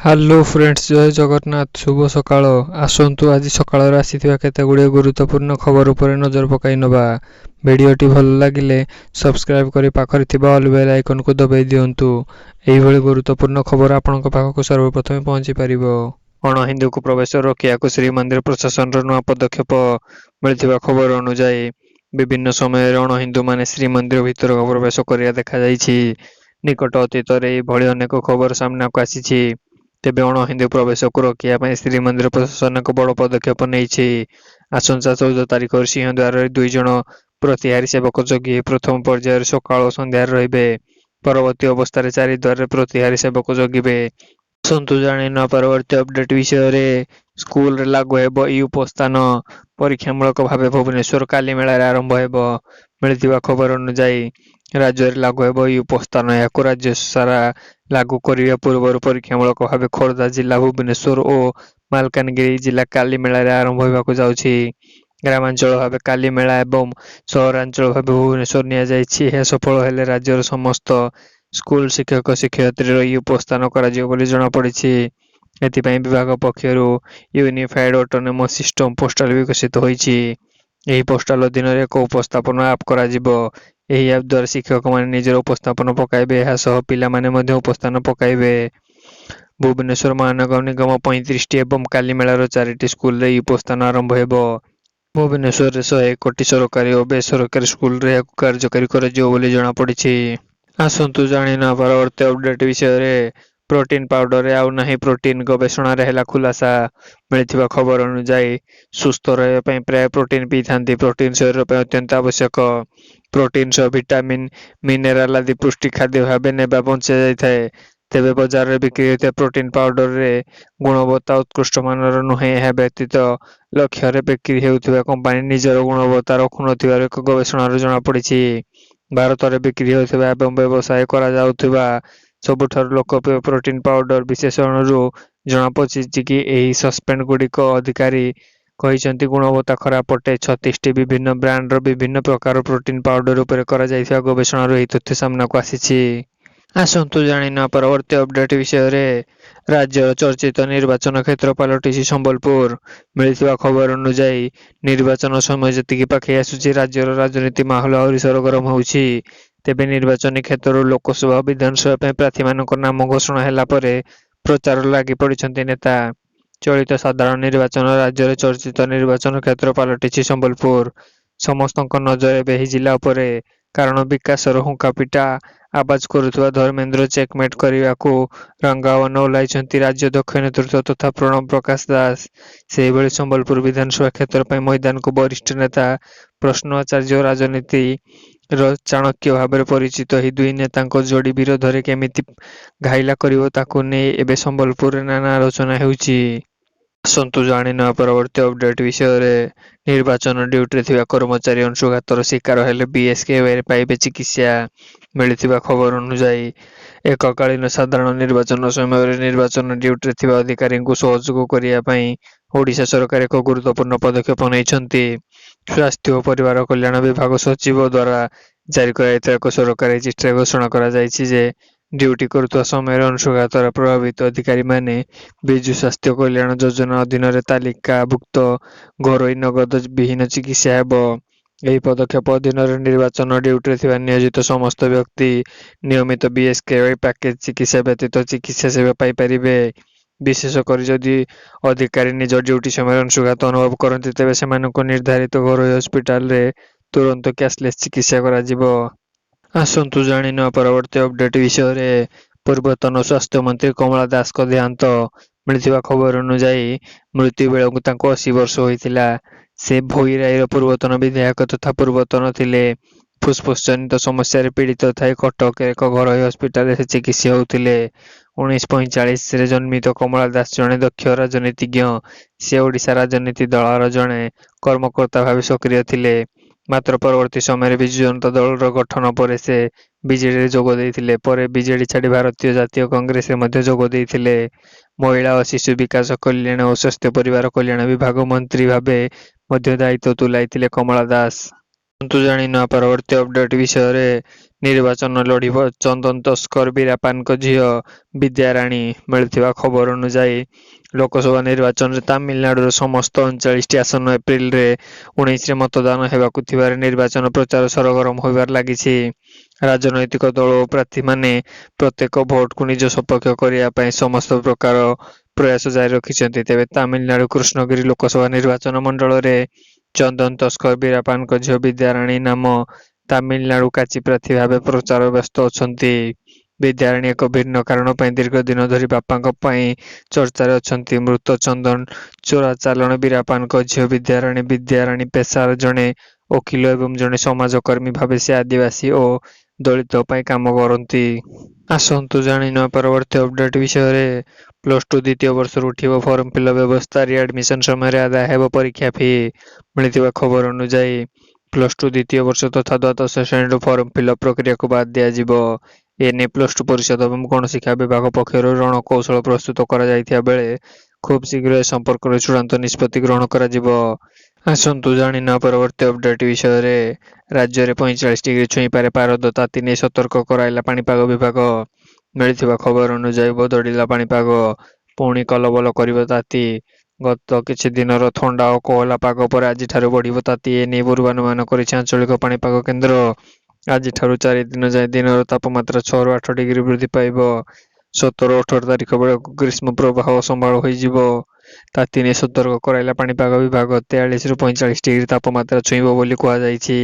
Hello friends, ଜୟ ଜଗନ୍ନାଥ। ଶୁଭ ସକାଳ। ଆସନ୍ତୁ ଆଜି ସକାଳରୁ ଆସିଥିବା କେତେଗୁଡ଼ିଏ ଗୁରୁତ୍ୱପୂର୍ଣ୍ଣ ଖବର ଉପରେ ନଜର ପକାଇ ନେବା। ଭିଡ଼ିଓଟି ଭଲ ଲାଗିଲେ ସବସ୍କ୍ରାଇବ୍ କରି ପାଖରେ ଥିବା ଅଲ୍ ବେଲ୍ ଆଇକନ୍କୁ ଦବାଇ ଦିଅନ୍ତୁ। ଏହିଭଳି ଗୁରୁତ୍ୱପୂର୍ଣ୍ଣ ଖବର ଆପଣଙ୍କ ପାଖକୁ ସର୍ବପ୍ରଥମେ ପହଞ୍ଚି ପାରିବ। ଅଣହିନ୍ଦୁଙ୍କୁ ପ୍ରବେଶ ରୋକିବାକୁ ଶ୍ରୀମନ୍ଦିର ପ୍ରଶାସନର ନୂଆ ପଦକ୍ଷେପ। ମିଳିଥିବା ଖବର ଅନୁଯାୟୀ ବିଭିନ୍ନ ସମୟରେ ଅଣହିନ୍ଦୁମାନେ ଶ୍ରୀମନ୍ଦିର ଭିତରକୁ ପ୍ରବେଶ କରିବା ଦେଖାଯାଇଛି। ନିକଟ ଅତୀତରେ ଏଭଳି ଅନେକ ଖବର ସାମ୍ନାକୁ ଆସିଛି। ତେବେ ଅଣହିନ୍ଦୁ ପ୍ରବେଶକୁ ରୋକିବା ପାଇଁ ଶ୍ରୀମନ୍ଦିର ପ୍ରଶାସନ ଏକ ବଡ଼ ପଦକ୍ଷେପ ନେଇଛି। ଆସନ୍ତା 14 ତାରିଖରୁ ସିଂହଦ୍ୱାରରେ 2 ଜଣ ପ୍ରତିହାରୀ ସେବକ ଜଗି ପ୍ରଥମ ପର୍ଯ୍ୟାୟରେ ସକାଳ ଓ ସନ୍ଧ୍ୟାରେ ରହିବେ। ପରବର୍ତ୍ତୀ ଅବସ୍ଥାରେ ଚାରିଦ୍ୱାରରେ ପ୍ରତିହାରୀ ସେବକ ଜଗିବେ। ଆସନ୍ତୁ ଜାଣିନେବା ପରବର୍ତ୍ତୀ ଅପଡେଟ୍ ବିଷୟରେ। ସ୍କୁଲରେ ଲାଗୁ ହେବ ଇ-ଉପସ୍ଥାନ। ପରୀକ୍ଷାମୂଳକ ଭାବେ ଭୁବନେଶ୍ୱର କାଲିମେଳାରେ ଆରମ୍ଭ ହେବ। ମିଳିଥିବା ଖବର ଅନୁଯାୟୀ ରାଜ୍ୟରେ ଲାଗୁ ହେବ ଇ-ଉପସ୍ଥାନ। ଏହାକୁ ରାଜ୍ୟ ସାରା ଲାଗୁ କରିବା ପୂର୍ବରୁ ପରୀକ୍ଷାମୂଳକ ଭାବେ ଖୋର୍ଦ୍ଧା ଜିଲ୍ଲା, ଭୁବନେଶ୍ୱର ଓ ମାଲକାନଗିରି ଜିଲ୍ଲା କାଲିମେଳାରେ ଆରମ୍ଭ ହେବାକୁ ଯାଉଛି। ଗ୍ରାମାଞ୍ଚଳ ଭାବେ କାଲିମେଳା ଏବଂ ସହରାଞ୍ଚଳ ଭାବେ ଭୁବନେଶ୍ୱର ନିଆଯାଇଛି। ଏହା ସଫଳ ହେଲେ ରାଜ୍ୟର ସମସ୍ତ ସ୍କୁଲ ଶିକ୍ଷକ ଶିକ୍ଷୟିତ୍ରୀର ଇ-ଉପସ୍ଥାନ କରାଯିବ ବୋଲି ଜଣାପଡ଼ିଛି। ଏଥିପାଇଁ ବିଭାଗ ପକ୍ଷରୁ ୟୁନିଫାଏଡ୍ ଅଟୋନମସ୍ ସିଷ୍ଟମ୍ ପୋର୍ଟାଲ ବିକଶିତ ହୋଇଛି। ଏହି ପୋର୍ଟାଲ ଅଧୀନରେ ଏକ ଉପସ୍ଥାପନ ଆପ୍ କରାଯିବ। ଏହି ଆପ୍ ଦ୍ୱାରା ଶିକ୍ଷକମାନେ ନିଜର ଉପସ୍ଥାପନ ପକାଇବେ। ଏହା ସହ ପିଲାମାନେ ମଧ୍ୟ ଉପସ୍ଥାନ ପକାଇବେ। ଭୁବନେଶ୍ୱର ମହାନଗର ନିଗମ 35ଟି ଏବଂ କାଲିମେଳାର 4ଟି ସ୍କୁଲରେ ଇ-ଉପସ୍ଥାନ ଆରମ୍ଭ ହେବ। ଭୁବନେଶ୍ୱରରେ 101ଟି ସରକାରୀ ଓ ବେସରକାରୀ ସ୍କୁଲରେ ଏହାକୁ କାର୍ଯ୍ୟକାରୀ କରାଯିବ ବୋଲି ଜଣାପଡ଼ିଛି। ଆସନ୍ତୁ ଜାଣିନେବା ପରବର୍ତ୍ତୀ ଅପଡେଟ୍ ବିଷୟରେ। ପ୍ରୋଟିନ୍ ପାଉଡରରେ ଆଉ ନାହିଁ ପ୍ରୋଟିନ୍, ଗବେଷଣାରେ ହେଲା ଖୁଲାସା। ମିଳିଥିବା ଖବର ଅନୁଯାୟୀ ସୁସ୍ଥ ରହିବା ପାଇଁ ପ୍ରାୟ ପ୍ରୋଟିନ୍ ପିଇଥାନ୍ତି। ପ୍ରୋଟିନ୍ ଶରୀର ପାଇଁ ଅତ୍ୟନ୍ତ ଆବଶ୍ୟକ। ପ୍ରୋଟିନ୍ ସହ ଭିଟାମିନ୍, ମିନେରାଲ୍ ଆଦି ପୁଷ୍ଟି ଖାଦ୍ୟ ଭାବେ ନେବା ବଞ୍ଚାଯାଇଥାଏ। ତେବେ ବଜାରରେ ବିକ୍ରି ହେଉଥିବା ପ୍ରୋଟିନ୍ ପାଉଡରରେ ଗୁଣବତ୍ତା ଉତ୍କୃଷ୍ଟମାନର ନୁହେଁ। ଏହା ବ୍ୟତୀତ ଲକ୍ଷ୍ୟରେ ବିକ୍ରି ହେଉଥିବା କମ୍ପାନୀ ନିଜର ଗୁଣବତ୍ତା ରଖୁନଥିବାର ଏକ ଗବେଷଣାରୁ ଜଣାପଡ଼ିଛି। ଭାରତରେ ବିକ୍ରି ହେଉଥିବା ଏବଂ ବ୍ୟବସାୟ କରାଯାଉଥିବା ସବୁଠାରୁ ଲୋକପ୍ରିୟ ପ୍ରୋଟିନ୍ ପାଉଡର ବିଶ୍ଳେଷଣରୁ ଜଣାପଡ଼ିଛି କି ଏହି ସପ୍ଲିମେଣ୍ଟଗୁଡ଼ିକ ଅଧିକାରୀ କହିଛନ୍ତି ଗୁଣବତ୍ତା ଖରାପ ଅଟେ। 36ଟି ବିଭିନ୍ନ ବ୍ରାଣ୍ଡର ବିଭିନ୍ନ ପ୍ରକାରର ପ୍ରୋଟିନ୍ ପାଉଡର ଉପରେ କରାଯାଇଥିବା ଗବେଷଣାରୁ ଏହି ତଥ୍ୟ ସାମ୍ନାକୁ ଆସିଛି। ଆସନ୍ତୁ ଜାଣିନେବା ପରବର୍ତ୍ତୀ ଅପଡେଟ୍ ବିଷୟରେ। ରାଜ୍ୟର ଚର୍ଚ୍ଚିତ ନିର୍ବାଚନ କ୍ଷେତ୍ର ପାଲଟିଛି ସମ୍ବଲପୁର। ମିଳିଥିବା ଖବର ଅନୁଯାୟୀ ନିର୍ବାଚନ ସମୟ ଯେତିକି ପାଖେଇ ଆସୁଛି, ରାଜ୍ୟର ରାଜନୀତି ମାହୋଲ ଆହୁରି ସରଗରମ ହେଉଛି। ତେବେ ନିର୍ବାଚନୀ କ୍ଷେତ୍ରରୁ ଲୋକସଭା ଓ ବିଧାନସଭା ପାଇଁ ପ୍ରାର୍ଥୀମାନଙ୍କ ନାମ ଘୋଷଣା ହେଲା ପରେ ପ୍ରଚାରରେ ଲାଗି ପଡ଼ିଛନ୍ତି ନେତା। ଚଳିତ ସାଧାରଣ ନିର୍ବାଚନ ରାଜ୍ୟରେ ଚର୍ଚ୍ଚିତ ନିର୍ବାଚନ କ୍ଷେତ୍ର ପାଲଟିଛି ସମ୍ବଲପୁର। ସମସ୍ତଙ୍କ ନଜର ଏବେ ଏହି ଜିଲ୍ଲା ଉପରେ। କାରଣ ବିକାଶର ହୁଙ୍କାପିଟା ଆବାଜ କରୁଥିବା ଧର୍ମେନ୍ଦ୍ର ଚେକମେଟ୍ କରିବାକୁ ରଙ୍ଗାବନ ଓହ୍ଲାଇଛନ୍ତି ରାଜ୍ୟ ଦକ୍ଷ ନେତୃତ୍ୱ ତଥା ପ୍ରଣବ ପ୍ରକାଶ ଦାସ। ସେହିଭଳି ସମ୍ବଲପୁର ବିଧାନସଭା କ୍ଷେତ୍ର ପାଇଁ ମଇଦାନକୁ ବରିଷ୍ଠ ନେତା ପ୍ରଶ୍ନ ଆଚାର୍ଯ୍ୟ ଓ ରାଜନୀତିର ଚାଣକ୍ୟ ଭାବରେ ପରିଚିତ ଏହି ଦୁଇ ନେତାଙ୍କ ଯୋଡ଼ି ବିରୋଧରେ କେମିତି ଘାଇଲା କରିବ ତାକୁ ନେଇ ଏବେ ସମ୍ବଲପୁରରେ ନାନା ଆଲୋଚନା ହେଉଛି। ଆସନ୍ତୁ ଜାଣିନେବା ପରବର୍ତ୍ତୀ ଅପଡେଟ୍ ବିଷୟରେ। ନିର୍ବାଚନ ଡ୍ୟୁଟିରେ ଥିବା କର୍ମଚାରୀ ଅଂଶୁଘାତର ଶିକାର ହେଲେ ବିଏସ୍କେୱାଇରେ ପାଇବେ ଚିକିତ୍ସା। ମିଳିଥିବା ଖବର ଅନୁଯାୟୀ ଏକକାଳୀନ ସାଧାରଣ ନିର୍ବାଚନ ସମୟରେ ନିର୍ବାଚନ ଡ୍ୟୁଟିରେ ଥିବା ଅଧିକାରୀଙ୍କୁ ସହଯୋଗ କରିବା ପାଇଁ ଓଡ଼ିଶା ସରକାର ଏକ ଗୁରୁତ୍ୱପୂର୍ଣ୍ଣ ପଦକ୍ଷେପ ନେଇଛନ୍ତି। ସ୍ୱାସ୍ଥ୍ୟ ଓ ପରିବାର କଲ୍ୟାଣ ବିଭାଗ ସଚିବ ଦ୍ୱାରା ଜାରି କରାଯାଇଥିବା ଏକ ସରକାରୀ ଚିଠିରେ ଘୋଷଣା କରାଯାଇଛି ଯେ ଡ୍ୟୁଟି କରୁଥିବା ସମୟରେ ଅଂଶୁଘାତରେ ପ୍ରଭାବିତ ଅଧିକାରୀମାନେ ବିଜୁ ସ୍ୱାସ୍ଥ୍ୟ କଲ୍ୟାଣ ଯୋଜନା ଅଧୀନରେ ତାଲିକାଭୁକ୍ତ ଘରୋଇ ନଗଦ ବିହୀନ ଚିକିତ୍ସା ହେବ। ଏହି ପଦକ୍ଷେପ ଅଧୀନରେ ନିର୍ବାଚନ ଡ୍ୟୁଟିରେ ଥିବା ନିୟୋଜିତ ସମସ୍ତ ବ୍ୟକ୍ତି ନିୟମିତ ବିଏସ୍କେୱାଇ ପ୍ୟାକେଜ ଚିକିତ୍ସା ବ୍ୟତୀତ ଚିକିତ୍ସା ସେବା ପାଇପାରିବେ। ବିଶେଷ କରି ଯଦି ଅଧିକାରୀ ନିଜ ଡ୍ୟୁଟି ସମୟରେ ଅଂଶୁଘାତ ଅନୁଭବ କରନ୍ତି, ତେବେ ସେମାନଙ୍କୁ ନିର୍ଦ୍ଧାରିତ ଘରୋଇ ହସ୍ପିଟାଲରେ ତୁରନ୍ତ କ୍ୟାସଲେସ୍ ଚିକିତ୍ସା କରାଯିବ। ଆସନ୍ତୁ ଜାଣିନେବା ପରବର୍ତ୍ତୀ ଅପଡେଟ୍ ବିଷୟରେ। ପୂର୍ବତନ ସ୍ୱାସ୍ଥ୍ୟମନ୍ତ୍ରୀ କମଳା ଦାସଙ୍କ ଦେହାନ୍ତ। ମିଳିଥିବା ଖବର ଅନୁଯାୟୀ ମୃତ୍ୟୁ ବେଳକୁ ତାଙ୍କୁ 80 ବର୍ଷ ହୋଇଥିଲା। ସେ ଭୋଇରାଇର ପୂର୍ବତନ ବିଧାୟକ ତଥା ପୂର୍ବତନ ଥିଲେ। ଫୁସ୍ଫୁସ୍ ଜନିତ ସମସ୍ୟାରେ ପୀଡ଼ିତ ଥାଇ କଟକର ଏକ ଘରୋଇ ହସ୍ପିଟାଲରେ ସେ ଚିକିତ୍ସିତ ହେଉଥିଲେ। 1945ରେ ଜନ୍ମିତ କମଳା ଦାସ ଜଣେ ଦକ୍ଷ ରାଜନୀତିଜ୍ଞ। ସେ ଓଡ଼ିଶା ରାଜନୀତି ଦଳର ଜଣେ କର୍ମକର୍ତ୍ତା ଭାବେ ସକ୍ରିୟ ଥିଲେ। ମାତ୍ର ପରବର୍ତ୍ତୀ ସମୟରେ ବିଜୁ ଜନତା ଦଳର ଗଠନ ପରେ ସେ ବିଜେଡିରେ ଯୋଗ ଦେଇଥିଲେ। ପରେ ବିଜେଡି ଛାଡ଼ି ଭାରତୀୟ ଜାତୀୟ କଂଗ୍ରେସରେ ମଧ୍ୟ ଯୋଗ ଦେଇଥିଲେ। ମହିଳା ଓ ଶିଶୁ ବିକାଶ କଲ୍ୟାଣ ଓ ସ୍ୱାସ୍ଥ୍ୟ ପରିବାର କଲ୍ୟାଣ ବିଭାଗ ମନ୍ତ୍ରୀ ଭାବେ ମଧ୍ୟ ଦାୟିତ୍ୱ ତୁଲାଇଥିଲେ କମଳା ଦାସ। କିନ୍ତୁ ଜାଣିନ ପରବର୍ତ୍ତୀ ଅପଡେଟ୍ ବିଷୟରେ। ନିର୍ବାଚନ ଲଢିବ ଚନ୍ଦନ ତସ୍କର ବୀରାପାନଙ୍କ ଝିଅ ବିଦ୍ୟାରାଣୀ। ମିଳିଥିବା ଖବର ଅନୁଯାୟୀ ଲୋକସଭା ନିର୍ବାଚନରେ ତାମିଲନାଡୁର ସମସ୍ତ 39ଟି ଆସନ ଏପ୍ରିଲରେ 19ରେ ମତଦାନ ହେବାକୁ ଥିବାରେ ନିର୍ବାଚନ ପ୍ରଚାର ସରଗରମ ହୋଇବାରେ ଲାଗିଛି। ରାଜନୈତିକ ଦଳ ଓ ପ୍ରାର୍ଥୀମାନେ ପ୍ରତ୍ୟେକ ଭୋଟକୁ ନିଜ ସପକ୍ଷ କରିବା ପାଇଁ ସମସ୍ତ ପ୍ରକାର ପ୍ରୟାସ ଜାରି ରଖିଛନ୍ତି। ତେବେ ତାମିଲନାଡୁ କୃଷ୍ଣଗିରି ଲୋକସଭା ନିର୍ବାଚନ ମଣ୍ଡଳରେ ଚନ୍ଦନ ତସ୍କର ବୀରାପାନଙ୍କ ଝିଅ ବିଦ୍ୟାରାଣୀ ନାମ ତାମିଲନାଡୁ କାଚି ପ୍ରାର୍ଥୀ ଭାବେ ପ୍ରଚାର ବ୍ୟସ୍ତ ଅଛନ୍ତି। ବିଦ୍ୟାରାଣୀ ଏକ ଭିନ୍ନ କାରଣ ପାଇଁ ଦୀର୍ଘ ଦିନ ଧରି ବାପାଙ୍କ ପାଇଁ ଚର୍ଚ୍ଚାରେ ଅଛନ୍ତି। ମୃତ ଚନ୍ଦନ ଚୋରାଚାଲାଣ ବୀରାପାନଙ୍କ ଝିଅ ବିଦ୍ୟାରାଣୀ। ବିଦ୍ୟାରାଣୀ ପେଶାରେ ଜଣେ ଓକିଲ ଏବଂ ଜଣେ ସମାଜକର୍ମୀ ଭାବେ ସେ ଆଦିବାସୀ ଓ ଦଳିତ ପାଇଁ କାମ କରନ୍ତି। ଆସନ୍ତୁ ଜାଣିନେବା ପରବର୍ତ୍ତୀ ଅପଡେଟ୍ ବିଷୟରେ। +2 ଦ୍ୱିତୀୟ ବର୍ଷରୁ ଉଠିବ ଫର୍ମ ଫିଲଅପ୍ ବ୍ୟବସ୍ଥା। ରିଆଡମିସନ ସମୟରେ ଆଦାୟ ହେବ ପରୀକ୍ଷା ଫି। ମିଳିଥିବା ଖବର ଅନୁଯାୟୀ +2 ଦ୍ୱିତୀୟ ବର୍ଷ ତଥା ଦ୍ୱାଦଶ ଶ୍ରେଣୀରୁ ଫର୍ମ ଫିଲଅପ୍ ପ୍ରକ୍ରିୟାକୁ ବାଦ୍ ଦିଆଯିବ। ଏନେଇ +2 ପରିଷଦ ଏବଂ ଗଣଶିକ୍ଷା ବିଭାଗ ପକ୍ଷରୁ ରଣକୌଶଳ ପ୍ରସ୍ତୁତ କରାଯାଇଥିବା ବେଳେ ଖୁବ୍ ଶୀଘ୍ର ଏ ସମ୍ପର୍କରେ ଚୂଡ଼ାନ୍ତ ନିଷ୍ପତ୍ତି ଗ୍ରହଣ କରାଯିବ। ଆସନ୍ତୁ ଜାଣିନେବା ପରବର୍ତ୍ତୀ ଅପଡେଟ୍ ବିଷୟରେ। ରାଜ୍ୟରେ 45 ଡିଗ୍ରୀ ଛୁଇଁପାରେ ପାରଦ। ତାତି ନେଇ ସତର୍କ କରାଇଲା ପାଣିପାଗ ବିଭାଗ। ମିଳିଥିବା ଖବର ଅନୁଯାୟୀ ବଦଳିଲା ପାଣିପାଗ। ପୁଣି କଲବଲ କରିବ ତାତି। ଗତ କିଛି ଦିନର ଥଣ୍ଡା ଓ କୋହଲା ପାଗ ପରେ ଆଜିଠାରୁ ବଢ଼ିବ ତାତି। ଏନେଇ ପୂର୍ବାନୁମାନ କରିଛି ଆଞ୍ଚଳିକ ପାଣିପାଗ କେନ୍ଦ୍ର। ଆଜିଠାରୁ 4 ଦିନ ଯାଏଁ ଦିନର ତାପମାତ୍ରା 6ରୁ 8 ଡିଗ୍ରୀ ବୃଦ୍ଧି ପାଇବ। 17 ଓ 18 ତାରିଖ ବେଳକୁ ଗ୍ରୀଷ୍ମ ପ୍ରବାହ ସମ୍ଭାଳ ହୋଇଯିବ। ତାତି ନେଇ ସତର୍କ କରାଇଲା ପାଣିପାଗ ବିଭାଗ। 43ରୁ 45 ଡିଗ୍ରୀ ତାପମାତ୍ରା ଛୁଇଁବ ବୋଲି କୁହାଯାଇଛି।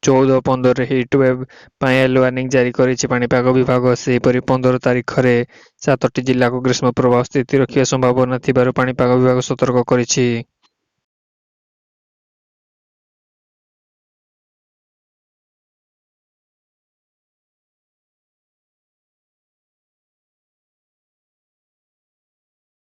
14 ଓ 15ରେ ହିଟ୍ ୱେଭ୍ ପାଇଁ ୟେଲୋ ୱାର୍ଣ୍ଣିଂ ଜାରି କରିଛି ପାଣିପାଗ ବିଭାଗ। ସେହିପରି 15 ତାରିଖରେ 7ଟି ଜିଲ୍ଲାକୁ ଗ୍ରୀଷ୍ମ ପ୍ରବାହ ସ୍ଥିତି ରଖିବା ସମ୍ଭାବନା ଥିବାରୁ ପାଣିପାଗ ବିଭାଗ ସତର୍କ କରିଛି।